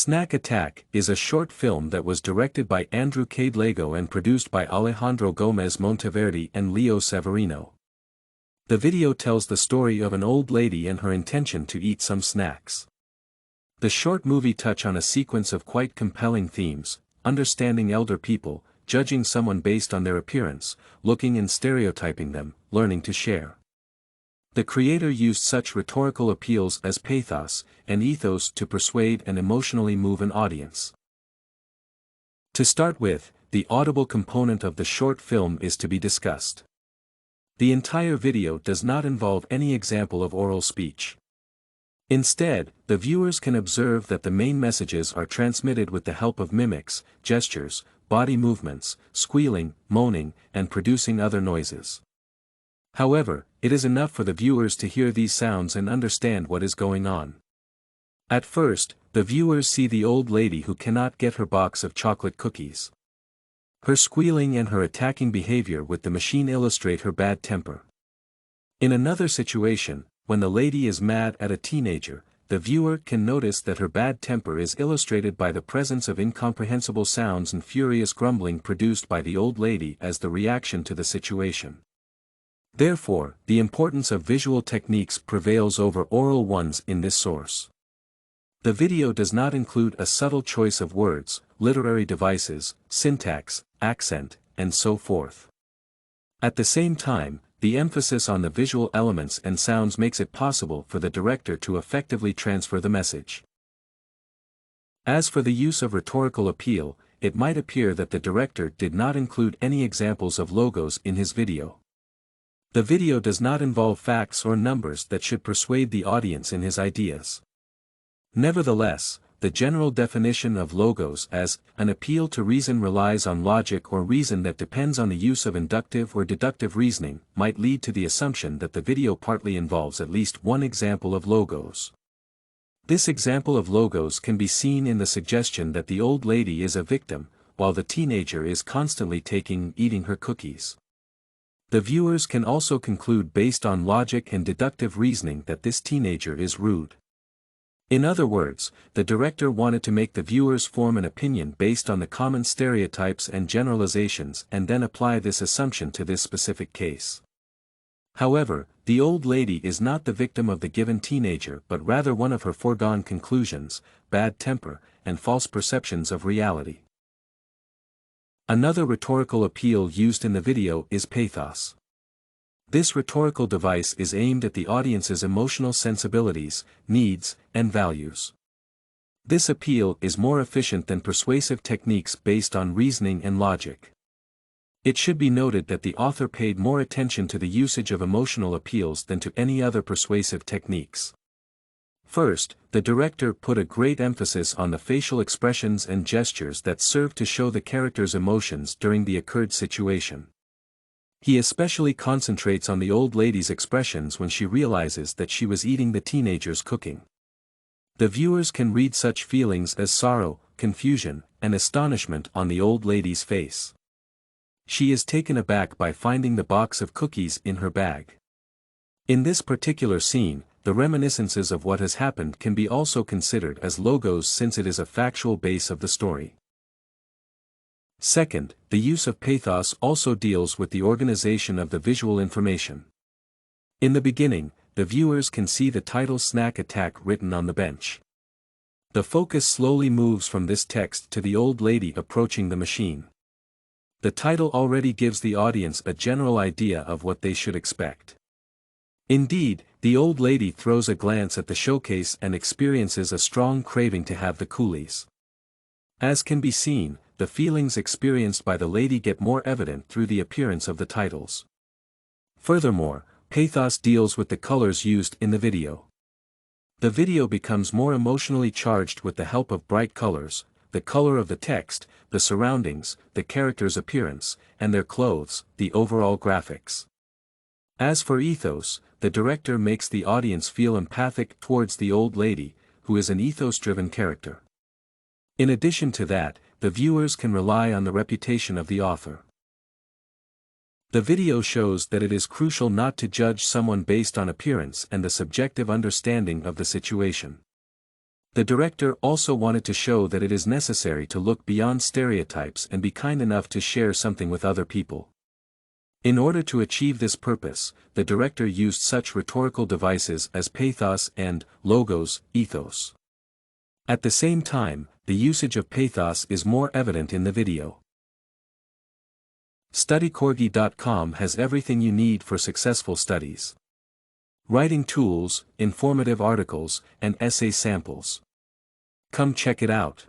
Snack Attack is a short film that was directed by Andrew Cadelago and produced by Alejandro Gomez Monteverde and Leo Severino. The video tells the story of an old lady and her intention to eat some snacks. The short movie touches on a sequence of quite compelling themes: understanding elder people, judging someone based on their appearance, looking and stereotyping them, learning to share. The creator used such rhetorical appeals as pathos and ethos to persuade and emotionally move an audience. To start with, the audible component of the short film is to be discussed. The entire video does not involve any example of oral speech. Instead, the viewers can observe that the main messages are transmitted with the help of mimics, gestures, body movements, squealing, moaning, and producing other noises. However, it is enough for the viewers to hear these sounds and understand what is going on. At first, the viewers see the old lady who cannot get her box of chocolate cookies. Her squealing and her attacking behavior with the machine illustrate her bad temper. In another situation, when the lady is mad at a teenager, the viewer can notice that her bad temper is illustrated by the presence of incomprehensible sounds and furious grumbling produced by the old lady as the reaction to the situation. Therefore, the importance of visual techniques prevails over oral ones in this source. The video does not include a subtle choice of words, literary devices, syntax, accent, and so forth. At the same time, the emphasis on the visual elements and sounds makes it possible for the director to effectively transfer the message. As for the use of rhetorical appeal, it might appear that the director did not include any examples of logos in his video. The video does not involve facts or numbers that should persuade the audience in his ideas. Nevertheless, the general definition of logos as an appeal to reason relies on logic or reason that depends on the use of inductive or deductive reasoning might lead to the assumption that the video partly involves at least one example of logos. This example of logos can be seen in the suggestion that the old lady is a victim, while the teenager is constantly eating her cookies. The viewers can also conclude based on logic and deductive reasoning that this teenager is rude. In other words, the director wanted to make the viewers form an opinion based on the common stereotypes and generalizations and then apply this assumption to this specific case. However, the old lady is not the victim of the given teenager but rather one of her foregone conclusions, bad temper, and false perceptions of reality. Another rhetorical appeal used in the video is pathos. This rhetorical device is aimed at the audience's emotional sensibilities, needs, and values. This appeal is more efficient than persuasive techniques based on reasoning and logic. It should be noted that the author paid more attention to the usage of emotional appeals than to any other persuasive techniques. First, the director put a great emphasis on the facial expressions and gestures that serve to show the character's emotions during the occurred situation. He especially concentrates on the old lady's expressions when she realizes that she was eating the teenager's cooking. The viewers can read such feelings as sorrow, confusion, and astonishment on the old lady's face. She is taken aback by finding the box of cookies in her bag. In this particular scene, the reminiscences of what has happened can be also considered as logos since it is a factual base of the story. Second, the use of pathos also deals with the organization of the visual information. In the beginning, the viewers can see the title Snack Attack written on the bench. The focus slowly moves from this text to the old lady approaching the machine. The title already gives the audience a general idea of what they should expect. Indeed, the old lady throws a glance at the showcase and experiences a strong craving to have the coolies. As can be seen, the feelings experienced by the lady get more evident through the appearance of the titles. Furthermore, pathos deals with the colors used in the video. The video becomes more emotionally charged with the help of bright colors, the color of the text, the surroundings, the character's appearance, and their clothes, the overall graphics. As for ethos, the director makes the audience feel empathic towards the old lady, who is an ethos-driven character. In addition to that, the viewers can rely on the reputation of the author. The video shows that it is crucial not to judge someone based on appearance and the subjective understanding of the situation. The director also wanted to show that it is necessary to look beyond stereotypes and be kind enough to share something with other people. In order to achieve this purpose, the director used such rhetorical devices as pathos and, logos, ethos. At the same time, the usage of pathos is more evident in the video. StudyCorgi.com has everything you need for successful studies. Writing tools, informative articles, and essay samples. Come check it out.